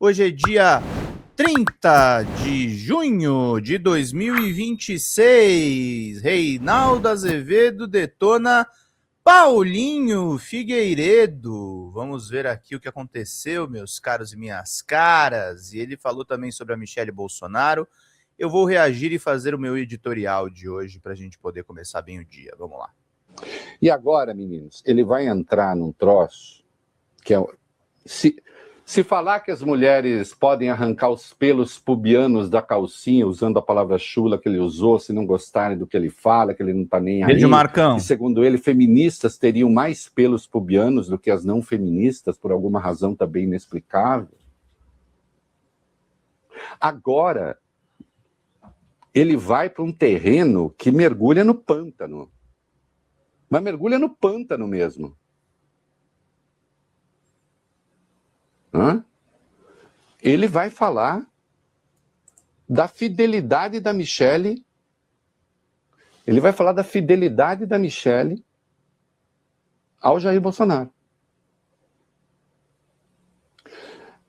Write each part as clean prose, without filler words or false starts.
Hoje é dia 30 de junho de 2026. Reinaldo Azevedo detona Paulinho Figueiredo. Vamos ver aqui o que aconteceu, meus caros e minhas caras. E ele falou também sobre a Michelle Bolsonaro. Eu vou reagir e fazer o meu editorial de hoje para a gente poder começar bem o dia. Vamos lá. E agora, meninos, ele vai entrar num troço que é... Se falar que as mulheres podem arrancar os pelos pubianos da calcinha usando a palavra chula que ele usou, se não gostarem do que ele fala, que ele não tá nem aí. Beijo, Marcão. E segundo ele, feministas teriam mais pelos pubianos do que as não feministas, por alguma razão também inexplicável. Agora, ele vai para um terreno que mergulha no pântano. Mas mergulha no pântano mesmo. Ele vai falar da fidelidade da Michelle. Ele vai falar da fidelidade da Michelle ao Jair Bolsonaro.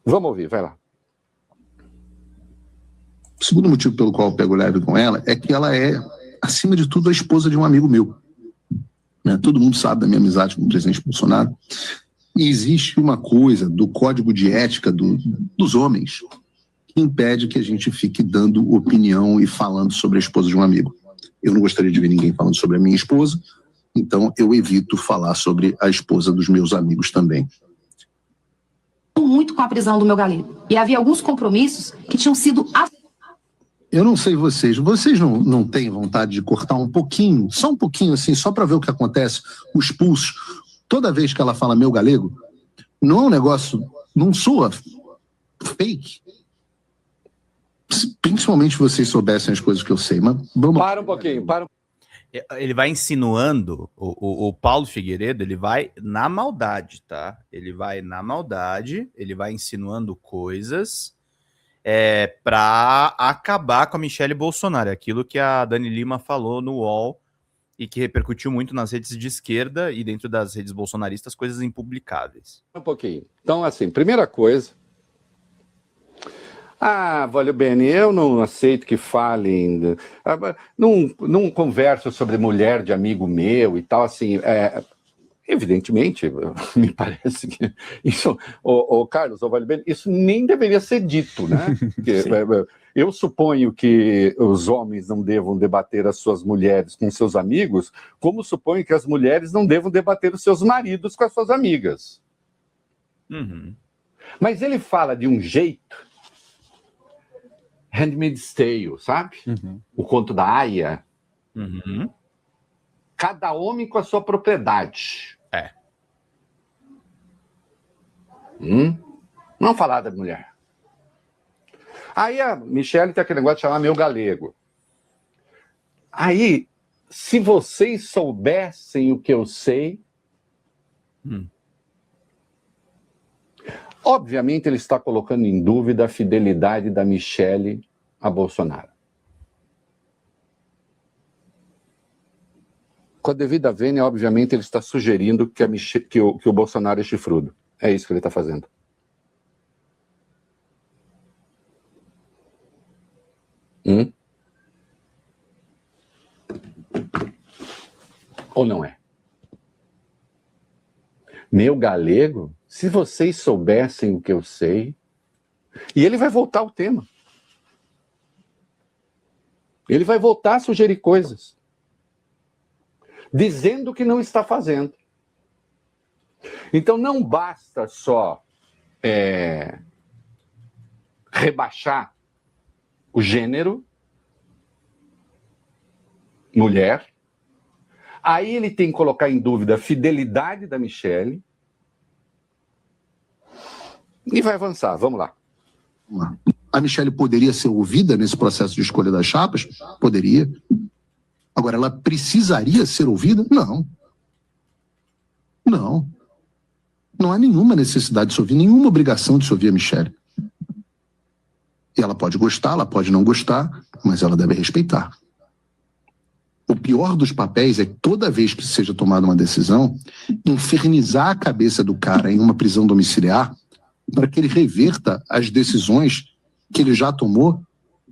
Vamos ouvir, vai lá. O segundo motivo pelo qual eu pego leve com ela é que ela é, acima de tudo, a esposa de um amigo meu. Todo mundo sabe da minha amizade com o presidente Bolsonaro. E existe uma coisa do código de ética dos homens que impede que a gente fique dando opinião e falando sobre a esposa de um amigo. Eu não gostaria de ver ninguém falando sobre a minha esposa, então eu evito falar sobre a esposa dos meus amigos também. Muito com a prisão do meu galego. E havia alguns compromissos que tinham sido... Eu não sei vocês não têm vontade de cortar um pouquinho, só um pouquinho assim, só para ver o que acontece, os pulsos. Toda vez que ela fala meu galego, não é um negócio, não soa fake. Principalmente vocês soubessem as coisas que eu sei, mas vamos... Para um pouquinho, para. Ele vai insinuando, o Paulo Figueiredo, ele vai na maldade, tá? Ele vai na maldade, ele vai insinuando coisas para acabar com a Michelle Bolsonaro, aquilo que a Dani Lima falou no UOL, e que repercutiu muito nas redes de esquerda e dentro das redes bolsonaristas, coisas impublicáveis. Um pouquinho. Então, assim, primeira coisa... Valeu, Beni, eu não aceito que falem... Não converso sobre mulher de amigo meu e tal, assim... Evidentemente, me parece que isso... Carlos, Vale Beni, isso nem deveria ser dito, né? Porque, eu suponho que os homens não devam debater as suas mulheres com seus amigos, como suponho que as mulheres não devam debater os seus maridos com as suas amigas. Uhum. Mas ele fala de um jeito... Handmaid's Tale, sabe? Uhum. O conto da Aya. Uhum. Cada homem com a sua propriedade. Não falar da mulher. Aí a Michelle tem aquele negócio de chamar meu galego. Aí, se vocês soubessem o que eu sei... Obviamente ele está colocando em dúvida a fidelidade da Michelle a Bolsonaro. Com a devida vênia, obviamente, ele está sugerindo que o Bolsonaro é chifrudo. É isso que ele está fazendo. Ou não é? Meu galego, se vocês soubessem o que eu sei... E ele vai voltar ao tema. Ele vai voltar a sugerir coisas. Dizendo que não está fazendo. Então não basta só rebaixar o gênero, mulher. Aí ele tem que colocar em dúvida a fidelidade da Michelle. E vai avançar, vamos lá. A Michelle poderia ser ouvida nesse processo de escolha das chapas? Poderia. Agora, ela precisaria ser ouvida? Não. Não. Não há nenhuma necessidade de se ouvir, nenhuma obrigação de se ouvir a Michelle. E ela pode gostar, ela pode não gostar, mas ela deve respeitar. O pior dos papéis é que toda vez que seja tomada uma decisão, infernizar a cabeça do cara em uma prisão domiciliar para que ele reverta as decisões que ele já tomou,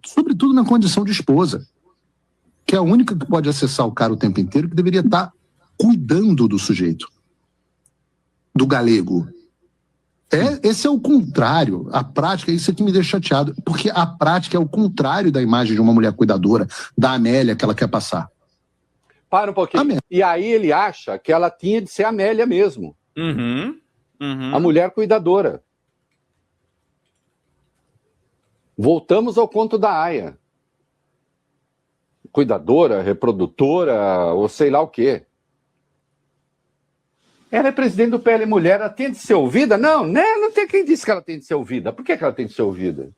sobretudo na condição de esposa, que é a única que pode acessar o cara o tempo inteiro, que deveria estar cuidando do sujeito, do galego. Esse é o contrário. A prática, isso aqui me deixa chateado, porque a prática é o contrário da imagem de uma mulher cuidadora, da Amélia que ela quer passar. Para um pouquinho. Amélia. E aí ele acha que ela tinha de ser Amélia mesmo. A mulher cuidadora. Voltamos ao conto da Aya. Cuidadora, reprodutora, ou sei lá o quê. Ela é presidente do PL Mulher, ela tem de ser ouvida? Não, né? Não tem quem disse que ela tem de ser ouvida. Por que ela tem de ser ouvida?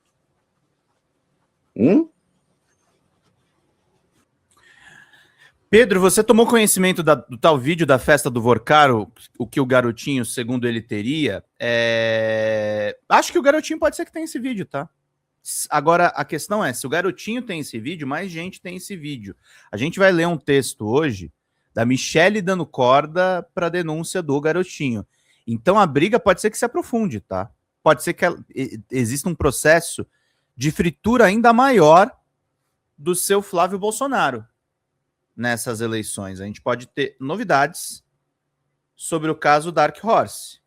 Pedro, você tomou conhecimento do tal vídeo da festa do Vorcaro, o que o garotinho, segundo ele, teria? Acho que o garotinho pode ser que tenha esse vídeo, tá? Agora, a questão é, se o garotinho tem esse vídeo, mais gente tem esse vídeo. A gente vai ler um texto hoje da Michelle dando corda para a denúncia do garotinho. Então a briga pode ser que se aprofunde, tá? Pode ser que exista um processo de fritura ainda maior do seu Flávio Bolsonaro nessas eleições. A gente pode ter novidades sobre o caso Dark Horse.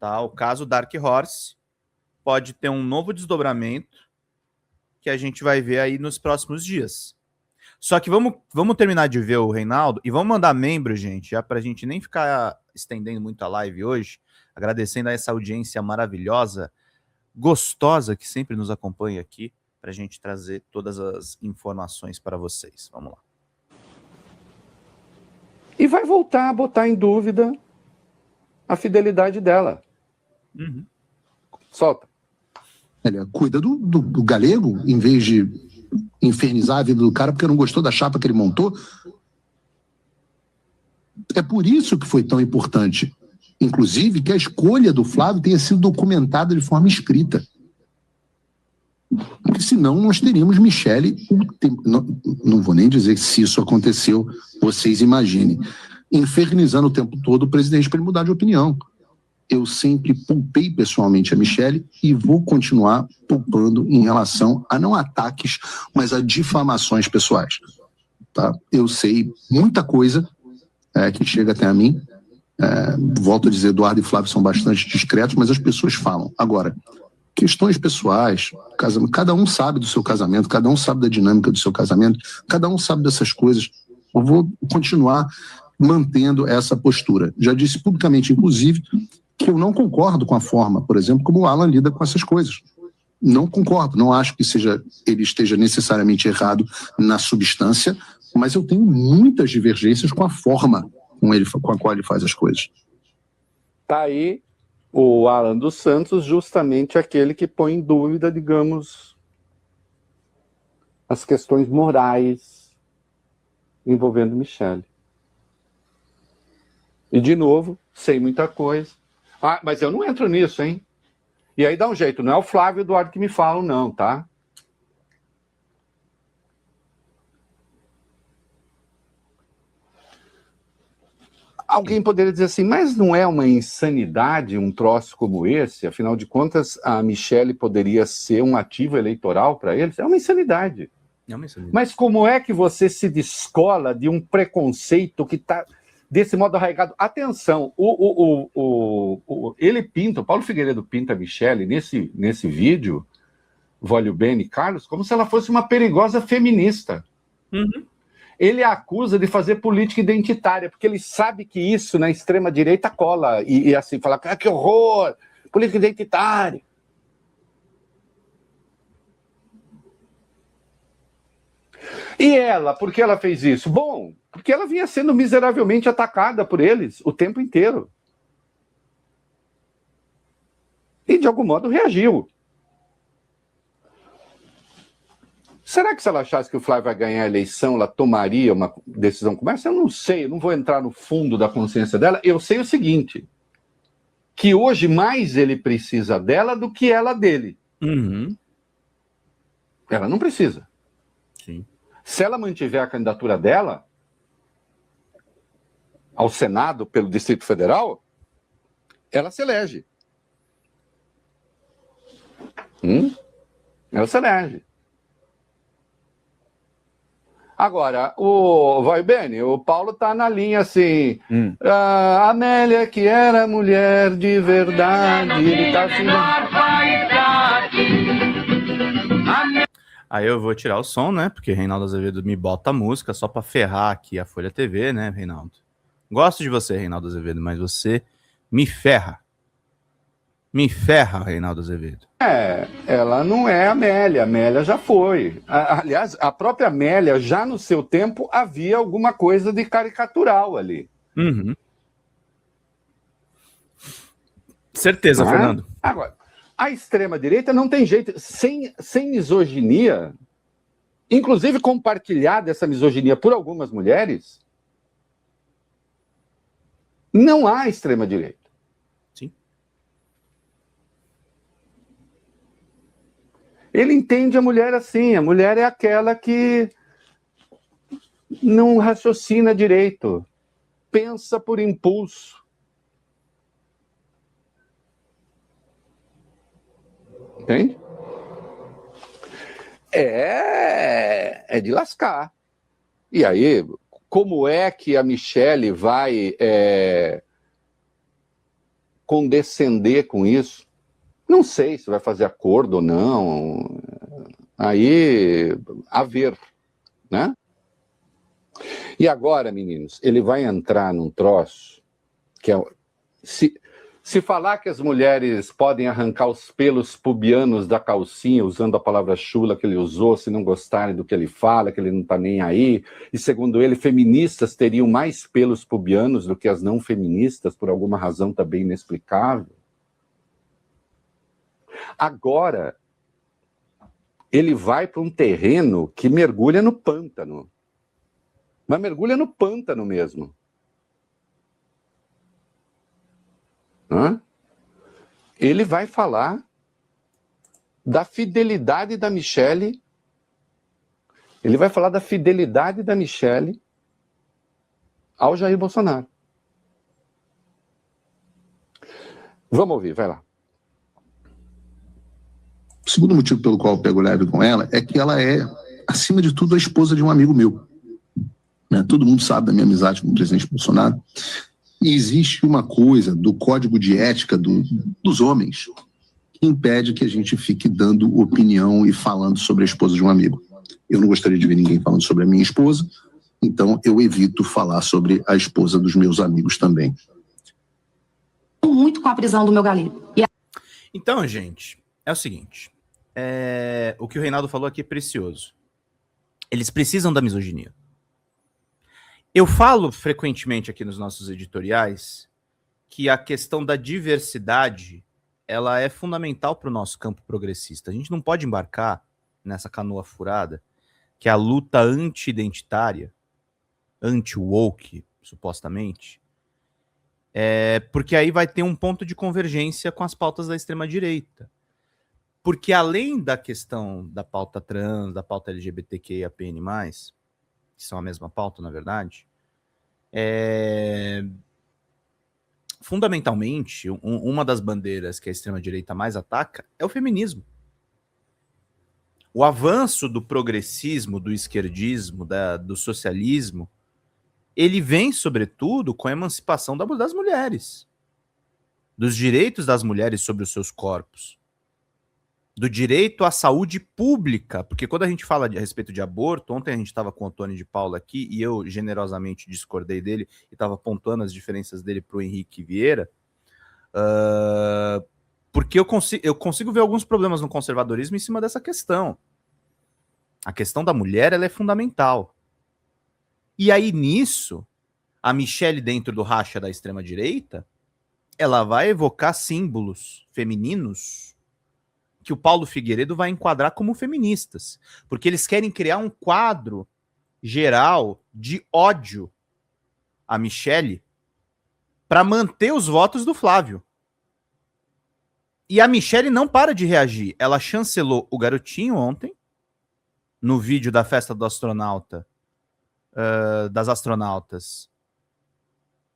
Tá? O caso Dark Horse pode ter um novo desdobramento que a gente vai ver aí nos próximos dias. Só que vamos terminar de ver o Reinaldo e vamos mandar membro, gente, já para a gente nem ficar estendendo muito a live hoje, agradecendo a essa audiência maravilhosa, gostosa, que sempre nos acompanha aqui, para a gente trazer todas as informações para vocês. Vamos lá. E vai voltar a botar em dúvida a fidelidade dela. Solta. Ela cuida do galego, em vez de infernizar a vida do cara porque não gostou da chapa que ele montou. É por isso que foi tão importante, inclusive, que a escolha do Flávio tenha sido documentada de forma escrita. Porque senão nós teríamos Michelle, não vou nem dizer se isso aconteceu, vocês imaginem, infernizando o tempo todo o presidente para ele mudar de opinião. Eu sempre poupei pessoalmente a Michelle e vou continuar poupando em relação a não ataques, mas a difamações pessoais. Tá? Eu sei muita coisa que chega até a mim. Volto a dizer, Eduardo e Flávio são bastante discretos, mas as pessoas falam. Agora, questões pessoais, cada um sabe do seu casamento, cada um sabe da dinâmica do seu casamento, cada um sabe dessas coisas. Eu vou continuar mantendo essa postura. Já disse publicamente, inclusive, que eu não concordo com a forma, por exemplo, como o Alan lida com essas coisas. Não concordo, não acho que ele esteja necessariamente errado na substância, mas eu tenho muitas divergências com a forma com a qual ele faz as coisas. Tá aí o Alan dos Santos, justamente aquele que põe em dúvida, digamos, as questões morais envolvendo Michelle. E, de novo, sei muita coisa. Mas eu não entro nisso, hein? E aí dá um jeito, não é o Flávio e o Eduardo que me falam, não, tá? Alguém poderia dizer assim, mas não é uma insanidade um troço como esse? Afinal de contas, a Michelle poderia ser um ativo eleitoral para eles? É uma insanidade. Mas como é que você se descola de um preconceito que está desse modo arraigado? Atenção, ele pinta, o Paulo Figueiredo pinta a Michelle nesse vídeo, Vólio Bene Carlos, como se ela fosse uma perigosa feminista. Ele a acusa de fazer política identitária, porque ele sabe que isso na extrema-direita cola, e assim, fala, que horror, política identitária. E ela, por que ela fez isso? Bom, porque ela vinha sendo miseravelmente atacada por eles o tempo inteiro. E, de algum modo, reagiu. Será que se ela achasse que o Flávio vai ganhar a eleição, ela tomaria uma decisão como essa? Eu não sei, eu não vou entrar no fundo da consciência dela. Eu sei o seguinte, que hoje mais ele precisa dela do que ela dele. Ela não precisa. Sim. Se ela mantiver a candidatura dela ao Senado pelo Distrito Federal, ela se elege. Ela se elege. Agora, vai Beni, o Paulo tá na linha assim. A Amélia, que era mulher de verdade, ele tá assim. Aí eu vou tirar o som, né? Porque Reinaldo Azevedo me bota a música só pra ferrar aqui a Folha TV, né, Reinaldo? Gosto de você, Reinaldo Azevedo, mas você me ferra. Me ferra, Reinaldo Azevedo. Ela não é Amélia, Amélia já foi. Aliás, a própria Amélia, já no seu tempo, havia alguma coisa de caricatural ali. Uhum. Certeza, Fernando. Agora, a extrema-direita não tem jeito, sem misoginia, inclusive compartilhada essa misoginia por algumas mulheres, não há extrema-direita. Sim. Ele entende a mulher assim, a mulher é aquela que não raciocina direito, pensa por impulso. Entende? É de lascar. E aí, como é que a Michele vai condescender com isso? Não sei se vai fazer acordo ou não. Aí, a ver, né? E agora, meninos, ele vai entrar num troço que é... Se falar que as mulheres podem arrancar os pelos pubianos da calcinha, usando a palavra chula que ele usou, se não gostarem do que ele fala, que ele não está nem aí, e segundo ele, feministas teriam mais pelos pubianos do que as não feministas, por alguma razão também inexplicável. Agora, ele vai para um terreno que mergulha no pântano. Mas mergulha no pântano mesmo. Ele vai falar da fidelidade da Michele. Ele vai falar da fidelidade da Michele ao Jair Bolsonaro. Vamos ouvir, vai lá. O segundo motivo pelo qual eu pego leve com ela é que ela é, acima de tudo, a esposa de um amigo meu. Né? Todo mundo sabe da minha amizade com o presidente Bolsonaro. E existe uma coisa do código de ética dos homens que impede que a gente fique dando opinião e falando sobre a esposa de um amigo. Eu não gostaria de ver ninguém falando sobre a minha esposa, então eu evito falar sobre a esposa dos meus amigos também. Muito com a prisão do meu galego. Então, gente, é o seguinte. O que o Reinaldo falou aqui é precioso. Eles precisam da misoginia. Eu falo frequentemente aqui nos nossos editoriais que a questão da diversidade ela é fundamental para o nosso campo progressista. A gente não pode embarcar nessa canoa furada, que é a luta anti-identitária, anti-woke, supostamente, porque aí vai ter um ponto de convergência com as pautas da extrema-direita. Porque além da questão da pauta trans, da pauta LGBTQIAPN+, que são a mesma pauta, na verdade, fundamentalmente, uma das bandeiras que a extrema-direita mais ataca é o feminismo. O avanço do progressismo, do esquerdismo, do socialismo, ele vem, sobretudo, com a emancipação das mulheres, dos direitos das mulheres sobre os seus corpos, do direito à saúde pública, porque quando a gente fala a respeito de aborto, ontem a gente estava com o Tony de Paula aqui, e eu generosamente discordei dele, e estava pontuando as diferenças dele para o Henrique Vieira, porque eu consigo ver alguns problemas no conservadorismo em cima dessa questão. A questão da mulher ela é fundamental. E aí, nisso, a Michele, dentro do racha da extrema-direita, ela vai evocar símbolos femininos que o Paulo Figueiredo vai enquadrar como feministas, porque eles querem criar um quadro geral de ódio a Michele para manter os votos do Flávio. E a Michele não para de reagir. Ela chancelou o garotinho ontem, no vídeo da festa do astronauta, das astronautas,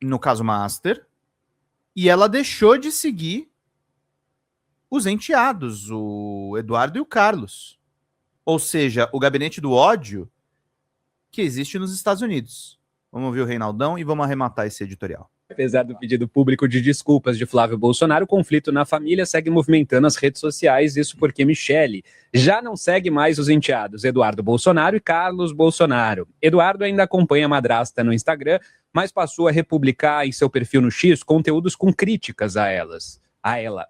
no caso Master, e ela deixou de seguir os enteados, o Eduardo e o Carlos. Ou seja, o gabinete do ódio que existe nos Estados Unidos. Vamos ouvir o Reinaldão e vamos arrematar esse editorial. Apesar do pedido público de desculpas de Flávio Bolsonaro, o conflito na família segue movimentando as redes sociais, isso porque Michele já não segue mais os enteados Eduardo Bolsonaro e Carlos Bolsonaro. Eduardo ainda acompanha a madrasta no Instagram, mas passou a republicar em seu perfil no X conteúdos com críticas a ela.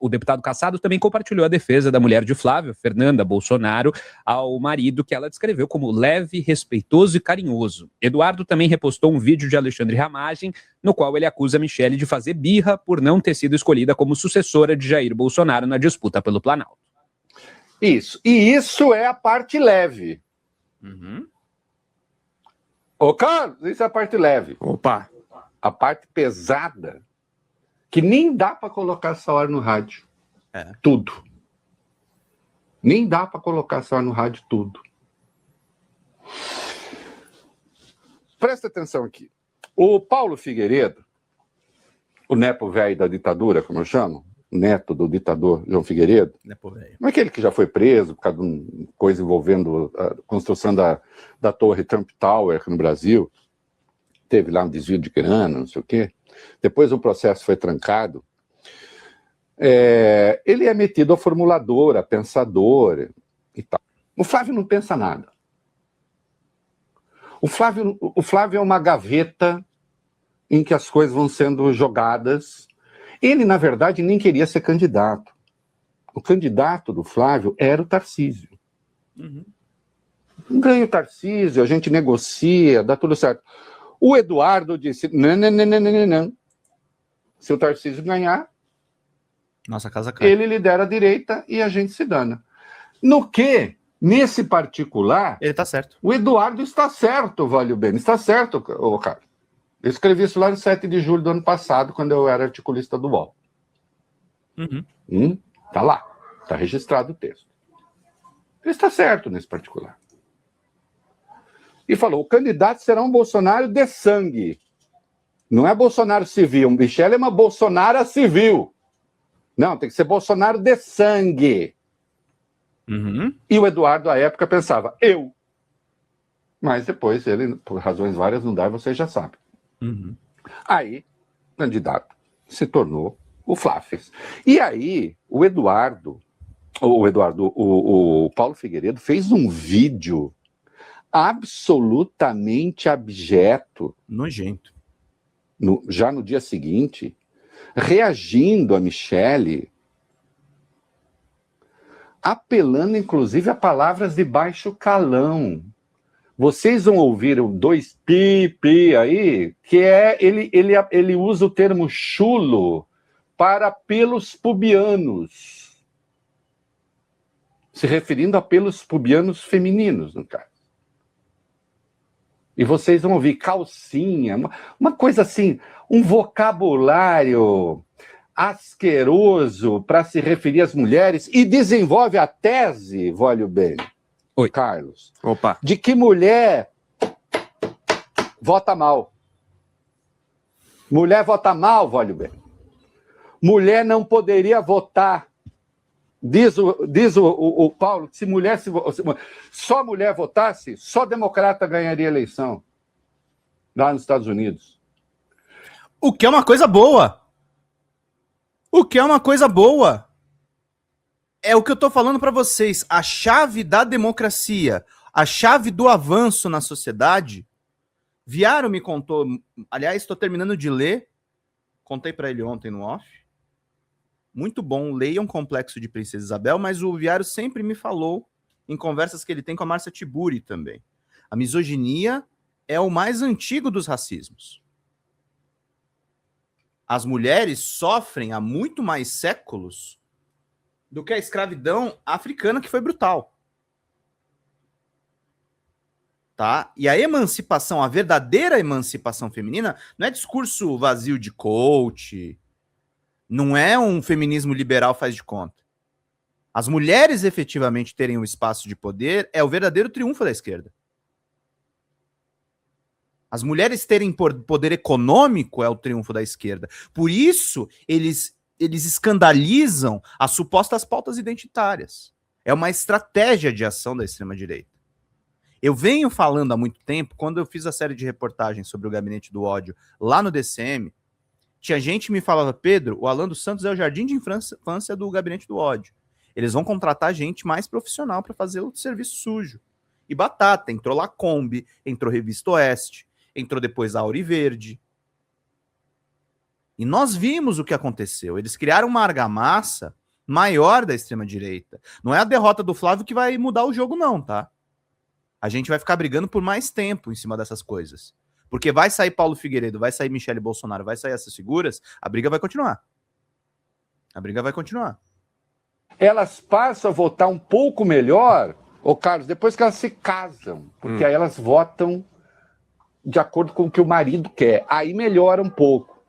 O deputado Cassado também compartilhou a defesa da mulher de Flávio, Fernanda Bolsonaro, ao marido que ela descreveu como leve, respeitoso e carinhoso. Eduardo também repostou um vídeo de Alexandre Ramagem, no qual ele acusa Michele de fazer birra por não ter sido escolhida como sucessora de Jair Bolsonaro na disputa pelo Planalto. Isso. E isso é a parte leve. Uhum. Ô, Carlos, isso é a parte leve. Opa! A parte pesada, que nem dá para colocar essa hora no rádio. Tudo. Nem dá para colocar essa hora no rádio tudo. Presta atenção aqui. O Paulo Figueiredo, o nepo velho da ditadura, como eu chamo, neto do ditador João Figueiredo, não é aquele que já foi preso por causa de uma coisa envolvendo a construção da torre Trump Tower aqui no Brasil, teve lá um desvio de grana, não sei o quê. Depois o processo foi trancado. Ele é metido a formulador, a pensador e tal. O Flávio não pensa nada. O Flávio é uma gaveta em que as coisas vão sendo jogadas. Ele, na verdade, nem queria ser candidato. O candidato do Flávio era o Tarcísio. Uhum. Ganha o Tarcísio, a gente negocia, dá tudo certo. O Eduardo disse, não. Se o Tarcísio ganhar, nossa casa cai. Ele lidera a direita e a gente se dana. No que, nesse particular, ele está certo. O Eduardo está certo, Valio Bene. Está certo, cara. Eu escrevi isso lá no 7 de julho do ano passado, quando eu era articulista do UOL. Uhum. Tá lá. Está registrado o texto. Ele está certo nesse particular. E falou, o candidato será um Bolsonaro de sangue. Não é Bolsonaro civil. Michele é uma Bolsonaro civil. Não, tem que ser Bolsonaro de sangue. Uhum. E o Eduardo, à época, pensava, eu. Mas depois ele, por razões várias, não dá, você já sabe. Uhum. Aí, o candidato se tornou o Flávio. E aí, o Paulo Figueiredo fez um vídeo absolutamente abjeto. Nojento. Já no dia seguinte, reagindo a Michele, apelando inclusive a palavras de baixo calão. Vocês vão ouvir o 2pi aí, que é ele usa o termo chulo para pelos pubianos, se referindo a pelos pubianos femininos, no caso. E vocês vão ouvir calcinha, uma coisa assim, um vocabulário asqueroso para se referir às mulheres, e desenvolve a tese, Valio Bene, Oi, Carlos, Opa! de que mulher vota mal. Mulher vota mal, Valio Bene. Mulher não poderia votar. Diz o Paulo que se só mulher votasse, só democrata ganharia a eleição lá nos Estados Unidos. O que é uma coisa boa. O que é uma coisa boa. É o que eu tô falando para vocês. A chave da democracia, a chave do avanço na sociedade. Viaro me contou, aliás, estou terminando de ler, contei para ele ontem no off. Muito bom, leiam Complexo de Princesa Isabel, mas o Viário sempre me falou, em conversas que ele tem com a Márcia Tiburi também. A misoginia é o mais antigo dos racismos. As mulheres sofrem há muito mais séculos do que a escravidão africana, que foi brutal. Tá? E a emancipação, a verdadeira emancipação feminina, não é discurso vazio de coach, não é um feminismo liberal faz de conta. As mulheres efetivamente terem um espaço de poder é o verdadeiro triunfo da esquerda. As mulheres terem poder econômico é o triunfo da esquerda. Por isso, eles eles escandalizam as supostas pautas identitárias. É uma estratégia de ação da extrema-direita. Eu venho falando há muito tempo, quando eu fiz a série de reportagens sobre o Gabinete do Ódio lá no DCM, tinha gente que me falava, Pedro, o Alan dos Santos é o jardim de infância do Gabinete do Ódio. Eles vão contratar gente mais profissional para fazer o serviço sujo. E batata, entrou Lacombe, entrou Revista Oeste, entrou depois a Auriverde. E nós vimos o que aconteceu. Eles criaram uma argamassa maior da extrema-direita. Não é a derrota do Flávio que vai mudar o jogo, não, tá? A gente vai ficar brigando por mais tempo em cima dessas coisas. Porque vai sair Paulo Figueiredo, vai sair Michele Bolsonaro, vai sair essas figuras, a briga vai continuar. A briga vai continuar. Elas passam a votar um pouco melhor, ô Carlos, depois que elas se casam. Porque aí elas votam de acordo com o que o marido quer. Aí melhora um pouco.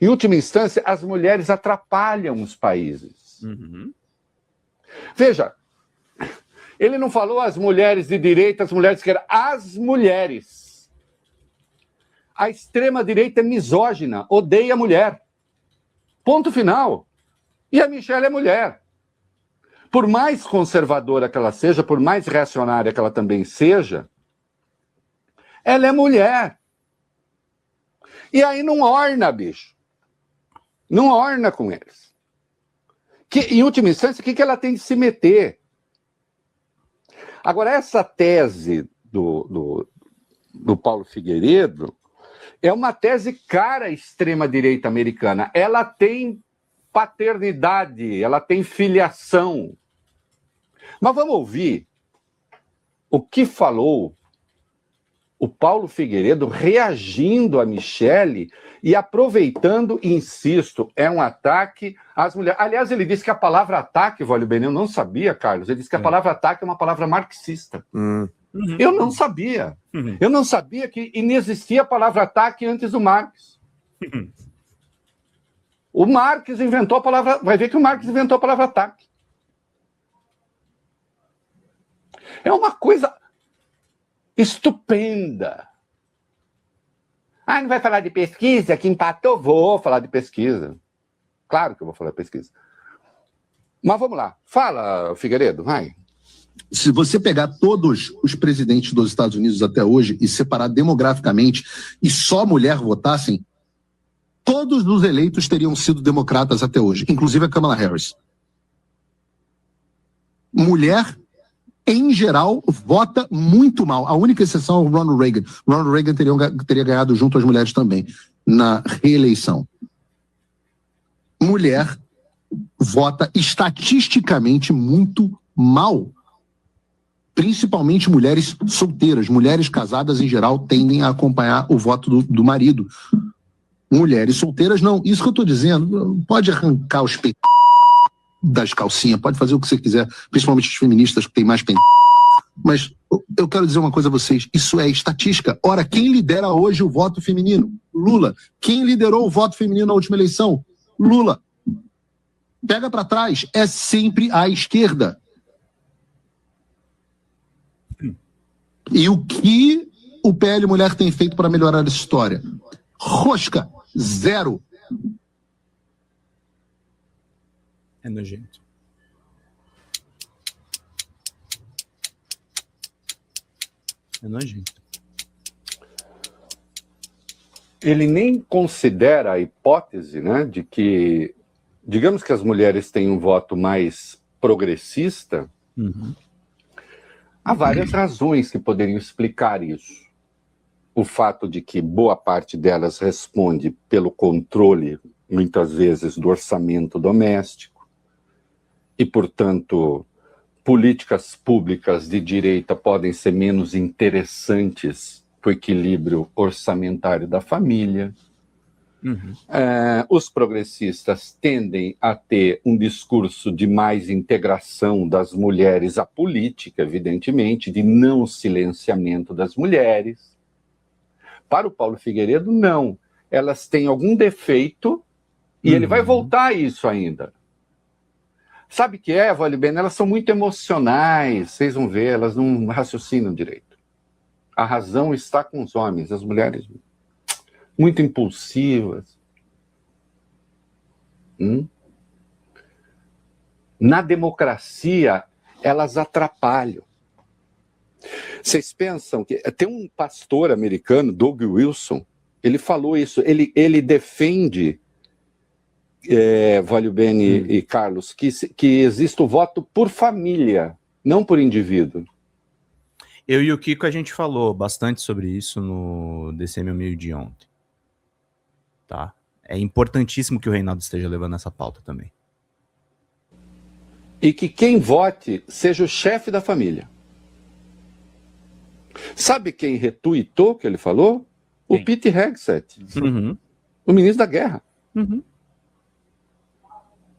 Em última instância, as mulheres atrapalham os países. Uhum. Veja, ele não falou as mulheres de direita, as mulheres de esquerda, as mulheres. A extrema-direita é misógina, odeia a mulher. Ponto final. E a Michelle é mulher. Por mais conservadora que ela seja, por mais reacionária que ela também seja, ela é mulher. E aí não orna, bicho. Não orna com eles. Em última instância, o que ela tem de se meter? Agora, essa tese do Paulo Figueiredo é uma tese cara à extrema-direita americana. Ela tem paternidade, ela tem filiação. Mas vamos ouvir o que falou o Paulo Figueiredo reagindo a Michele e aproveitando, insisto, é um ataque às mulheres. Aliás, ele disse que a palavra ataque, Vólio Benel, eu não sabia, Carlos, ele disse que a palavra ataque é uma palavra marxista. Eu não sabia. Eu não sabia que inexistia a palavra ataque antes do Marx. O Marx inventou a palavra... Vai ver que o Marx inventou a palavra ataque. É uma coisa estupenda. Ah, não vai falar de pesquisa? Que empatou? Vou falar de pesquisa. Claro que eu vou falar de pesquisa. Mas vamos lá. Fala, Figueiredo, vai. Se você pegar todos os presidentes dos Estados Unidos até hoje e separar demograficamente e só mulher votassem, todos os eleitos teriam sido democratas até hoje, inclusive a Kamala Harris. Mulher, em geral, vota muito mal. A única exceção é o Ronald Reagan. Ronald Reagan teria ganhado junto às mulheres também, na reeleição. Mulher vota estatisticamente muito mal. Principalmente mulheres solteiras. Mulheres casadas, em geral, tendem a acompanhar o voto do marido. Mulheres solteiras, não. Isso que eu estou dizendo, pode arrancar os peitos das calcinhas, pode fazer o que você quiser, principalmente os feministas que têm mais peitos. Mas eu quero dizer uma coisa a vocês, isso é estatística. Ora, quem lidera hoje o voto feminino? Lula. Quem liderou o voto feminino na última eleição? Lula. Pega para trás, é sempre a esquerda. E o que o PL Mulher tem feito para melhorar essa história? Rosca, zero. É nojento. É nojento. Ele nem considera a hipótese, né, de que, digamos que as mulheres têm um voto mais progressista. Há várias razões que poderiam explicar isso. O fato de que boa parte delas responde pelo controle, muitas vezes, do orçamento doméstico, e, portanto, políticas públicas de direita podem ser menos interessantes para o equilíbrio orçamentário da família. Os progressistas tendem a ter um discurso de mais integração das mulheres à política, evidentemente, de não silenciamento das mulheres. Para o Paulo Figueiredo, não. Elas têm algum defeito e ele vai voltar a isso ainda. Sabe o que é, Vólio Bene? Elas são muito emocionais, vocês vão ver, elas não raciocinam direito. A razão está com os homens, as mulheres muito impulsivas. Na democracia, elas atrapalham. Vocês pensam que... Tem um pastor americano, Doug Wilson, ele falou isso, ele defende, Vale Bene e Carlos, que existe o voto por família, não por indivíduo. Eu e o Kiko, a gente falou bastante sobre isso no DCM ao meio-dia ontem. Tá? É importantíssimo que o Reinaldo esteja levando essa pauta também. E que quem vote seja o chefe da família. Sabe quem retuitou o que ele falou? Quem? O Pete Hegseth, Uhum. o ministro da Guerra, Uhum.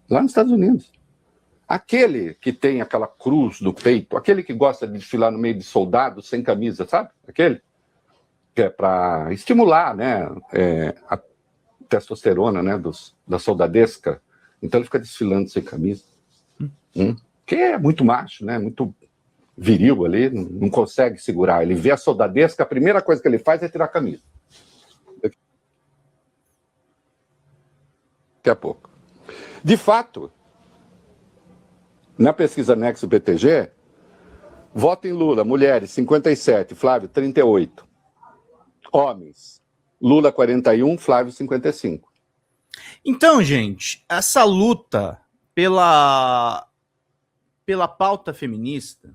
lá nos Estados Unidos. Aquele que tem aquela cruz no peito, aquele que gosta de desfilar no meio de soldados sem camisa, sabe? Aquele que é para estimular, né, a testosterona, né, da soldadesca. Então ele fica desfilando sem camisa. Que é muito macho, né? Muito viril ali, não consegue segurar. Ele vê a soldadesca, a primeira coisa que ele faz é tirar a camisa. Daqui a pouco. De fato, na pesquisa Nexo BTG, voto em Lula, mulheres 57, Flávio 38. Homens, Lula 41, Flávio 55. Então, gente, essa luta pela pauta feminista,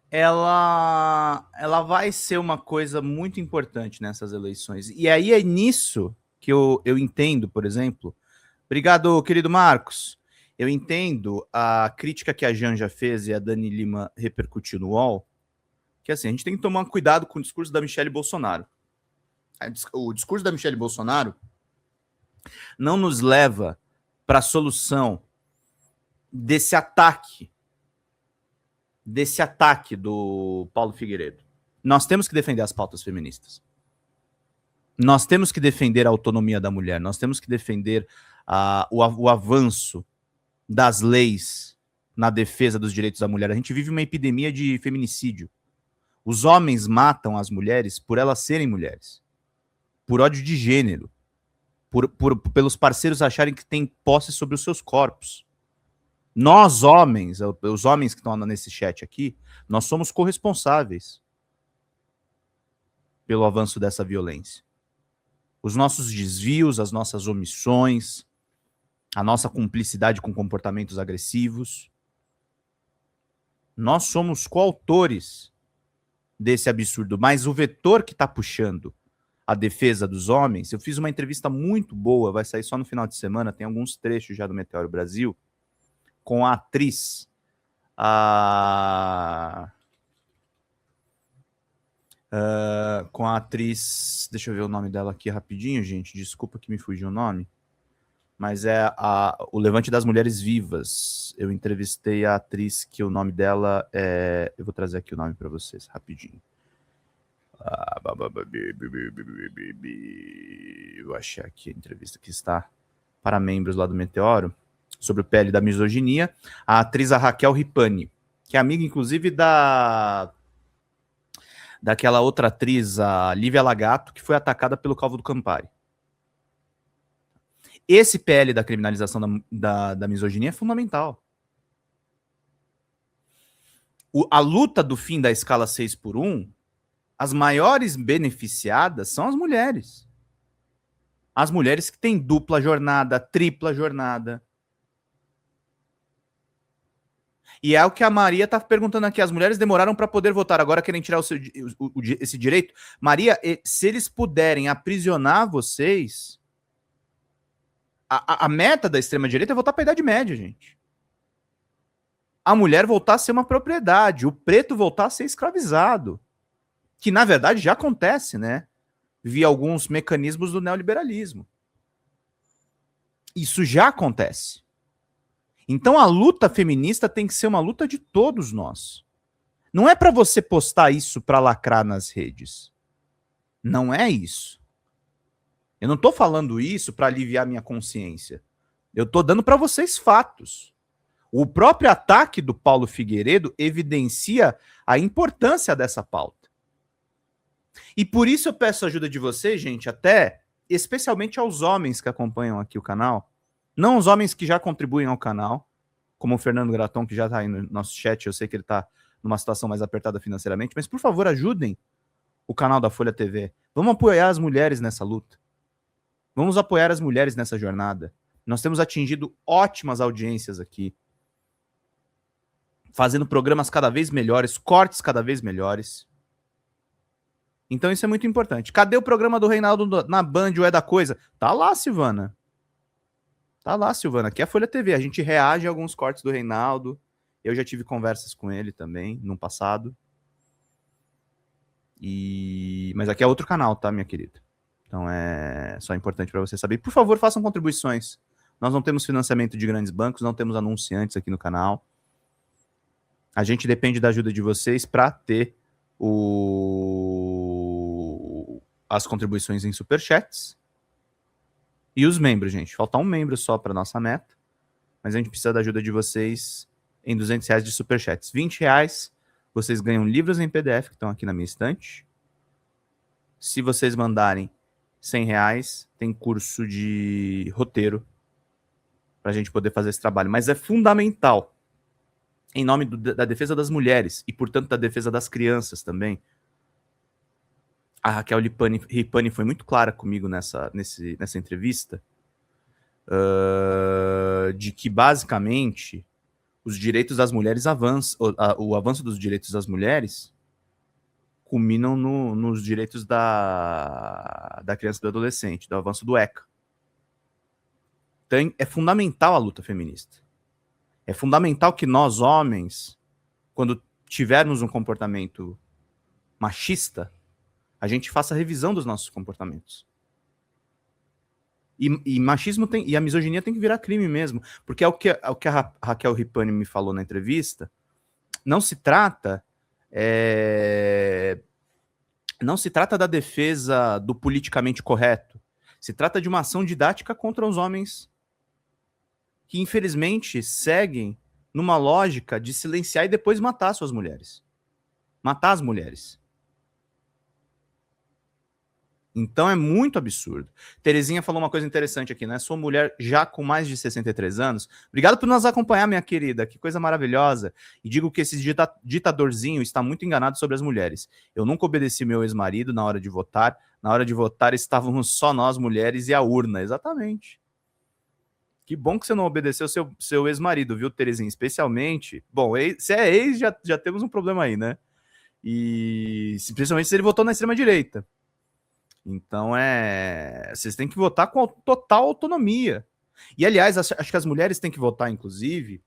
ela vai ser uma coisa muito importante nessas eleições. E aí é nisso que eu entendo, por exemplo. Obrigado, querido Marcos. Eu entendo a crítica que a Janja fez e a Dani Lima repercutiu no UOL, que assim, a gente tem que tomar cuidado com o discurso da Michelle Bolsonaro. O discurso da Michelle Bolsonaro não nos leva para a solução desse ataque do Paulo Figueiredo. Nós temos que defender as pautas feministas. Nós temos que defender a autonomia da mulher. Nós temos que defender o avanço das leis na defesa dos direitos da mulher. A gente vive uma epidemia de feminicídio. Os homens matam as mulheres por elas serem mulheres, por ódio de gênero, pelos parceiros acharem que têm posse sobre os seus corpos. Nós, homens, os homens que estão nesse chat aqui, nós somos corresponsáveis pelo avanço dessa violência. Os nossos desvios, as nossas omissões, a nossa cumplicidade com comportamentos agressivos. Nós somos coautores desse absurdo, mas o vetor que está puxando a defesa dos homens, eu fiz uma entrevista muito boa, vai sair só no final de semana, tem alguns trechos já do Meteoro Brasil, com a atriz, deixa eu ver o nome dela aqui rapidinho, gente, desculpa que me fugiu o nome, mas é o Levante das Mulheres Vivas. Eu entrevistei a atriz que o nome dela é... Eu vou trazer aqui o nome para vocês, rapidinho. Eu achei aqui a entrevista que está para membros lá do Meteoro, sobre o PL da misoginia, a atriz Raquel Ripani, que é amiga, inclusive, daquela outra atriz, a Lívia Lagato, que foi atacada pelo Calvo do Campari. Esse PL da criminalização da misoginia é fundamental. A luta do fim da escala 6x1, as maiores beneficiadas são as mulheres. As mulheres que têm dupla jornada, tripla jornada. E é o que a Maria está perguntando aqui. As mulheres demoraram para poder votar, agora querem tirar esse direito. Maria, se eles puderem aprisionar vocês... A meta da extrema-direita é voltar para a Idade Média, gente. A mulher voltar a ser uma propriedade, o preto voltar a ser escravizado. Que, na verdade, já acontece, né? Via alguns mecanismos do neoliberalismo. Isso já acontece. Então, a luta feminista tem que ser uma luta de todos nós. Não é para você postar isso para lacrar nas redes. Não é isso. Eu não estou falando isso para aliviar minha consciência. Eu estou dando para vocês fatos. O próprio ataque do Paulo Figueiredo evidencia a importância dessa pauta. E por isso eu peço a ajuda de vocês, gente, até especialmente aos homens que acompanham aqui o canal, não os homens que já contribuem ao canal, como o Fernando Graton, que já está aí no nosso chat, eu sei que ele está numa situação mais apertada financeiramente, mas por favor ajudem o canal da Folha TV. Vamos apoiar as mulheres nessa luta. Vamos apoiar as mulheres nessa jornada. Nós temos atingido ótimas audiências aqui, fazendo programas cada vez melhores, cortes cada vez melhores. Então isso é muito importante. Cadê o programa do Reinaldo na Band, o É da Coisa? Tá lá, Silvana. Tá lá, Silvana. Aqui é a Folha TV. A gente reage a alguns cortes do Reinaldo. Eu já tive conversas com ele também, no passado. Mas aqui é outro canal, tá, minha querida? Então é só importante para você saber. Por favor, façam contribuições. Nós não temos financiamento de grandes bancos, não temos anunciantes aqui no canal. A gente depende da ajuda de vocês para ter as contribuições em superchats. E os membros, gente. Falta um membro só para nossa meta. Mas a gente precisa da ajuda de vocês em R$200 de superchats. R$20, vocês ganham livros em PDF que estão aqui na minha estante. Se vocês mandarem R$100, tem curso de roteiro para a gente poder fazer esse trabalho. Mas é fundamental, em nome da defesa das mulheres e, portanto, da defesa das crianças também. A Raquel Ripani foi muito clara comigo nessa entrevista, de que, basicamente, os direitos das mulheres o avanço dos direitos das mulheres culminam nos direitos da criança e do adolescente, do avanço do ECA. Então, é fundamental a luta feminista. É fundamental que nós, homens, quando tivermos um comportamento machista, a gente faça a revisão dos nossos comportamentos. E machismo e a misoginia tem que virar crime mesmo, porque é o que a Raquel Ripani me falou na entrevista. Não se trata da defesa do politicamente correto. Se trata de uma ação didática contra os homens que, infelizmente, seguem numa lógica de silenciar e depois matar suas mulheres. Matar as mulheres. Então é muito absurdo. Terezinha falou uma coisa interessante aqui, né? Sou mulher já com mais de 63 anos. Obrigado por nos acompanhar, minha querida. Que coisa maravilhosa. E digo que esse ditadorzinho está muito enganado sobre as mulheres. Eu nunca obedeci meu ex-marido na hora de votar. Na hora de votar estávamos só nós, mulheres, e a urna. Exatamente. Que bom que você não obedeceu seu ex-marido, viu, Terezinha? Especialmente... Bom, se é ex, já temos um problema aí, né? E principalmente se ele votou na extrema-direita. Então, vocês têm que votar com total autonomia. E, aliás, acho que as mulheres têm que votar, inclusive,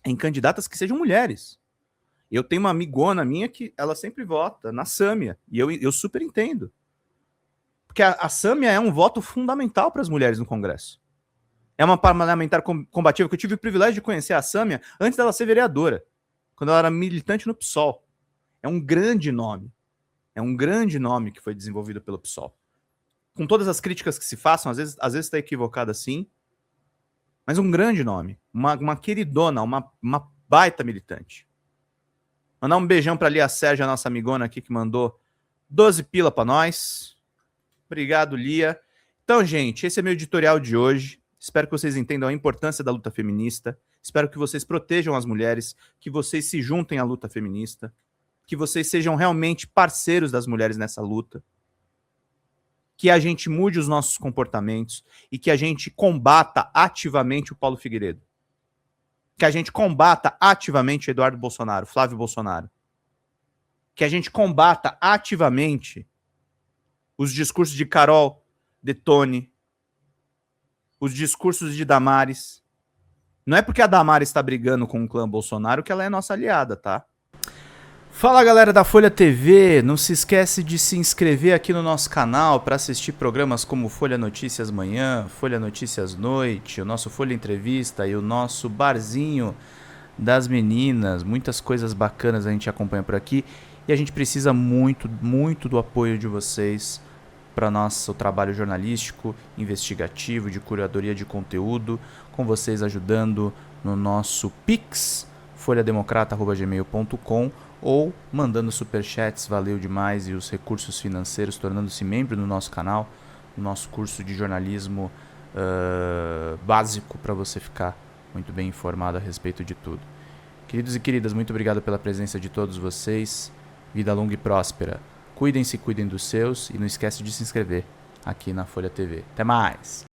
em candidatas que sejam mulheres. Eu tenho uma amigona minha que ela sempre vota na Sâmia. E eu super entendo. Porque a Sâmia é um voto fundamental para as mulheres no Congresso. É uma parlamentar combativa que eu tive o privilégio de conhecer a Sâmia antes dela ser vereadora, quando ela era militante no PSOL. É um grande nome. É um grande nome que foi desenvolvido pelo PSOL. Com todas as críticas que se façam, às vezes está equivocada sim, mas um grande nome. Uma queridona, uma baita militante. Mandar um beijão para Lia Sérgia, nossa amigona aqui, que mandou 12 pila para nós. Obrigado, Lia. Então, gente, esse é meu editorial de hoje. Espero que vocês entendam a importância da luta feminista. Espero que vocês protejam as mulheres, que vocês se juntem à luta feminista, que vocês sejam realmente parceiros das mulheres nessa luta, que a gente mude os nossos comportamentos e que a gente combata ativamente o Paulo Figueiredo. Que a gente combata ativamente Eduardo Bolsonaro, Flávio Bolsonaro. Que a gente combata ativamente os discursos de Carol Detone, os discursos de Damares. Não é porque a Damares está brigando com o clã Bolsonaro que ela é nossa aliada, tá? Fala, galera da Folha TV, não se esquece de se inscrever aqui no nosso canal para assistir programas como Folha Notícias Manhã, Folha Notícias Noite, o nosso Folha Entrevista e o nosso Barzinho das Meninas. Muitas coisas bacanas a gente acompanha por aqui e a gente precisa muito, muito do apoio de vocês para nosso trabalho jornalístico, investigativo, de curadoria de conteúdo, com vocês ajudando no nosso Pix, folhademocrata@gmail.com, ou mandando superchats, valeu demais, e os recursos financeiros, tornando-se membro do nosso canal, nosso curso de jornalismo básico para você ficar muito bem informado a respeito de tudo. Queridos e queridas, muito obrigado pela presença de todos vocês. Vida longa e próspera. Cuidem-se, cuidem dos seus e não esquece de se inscrever aqui na Folha TV. Até mais!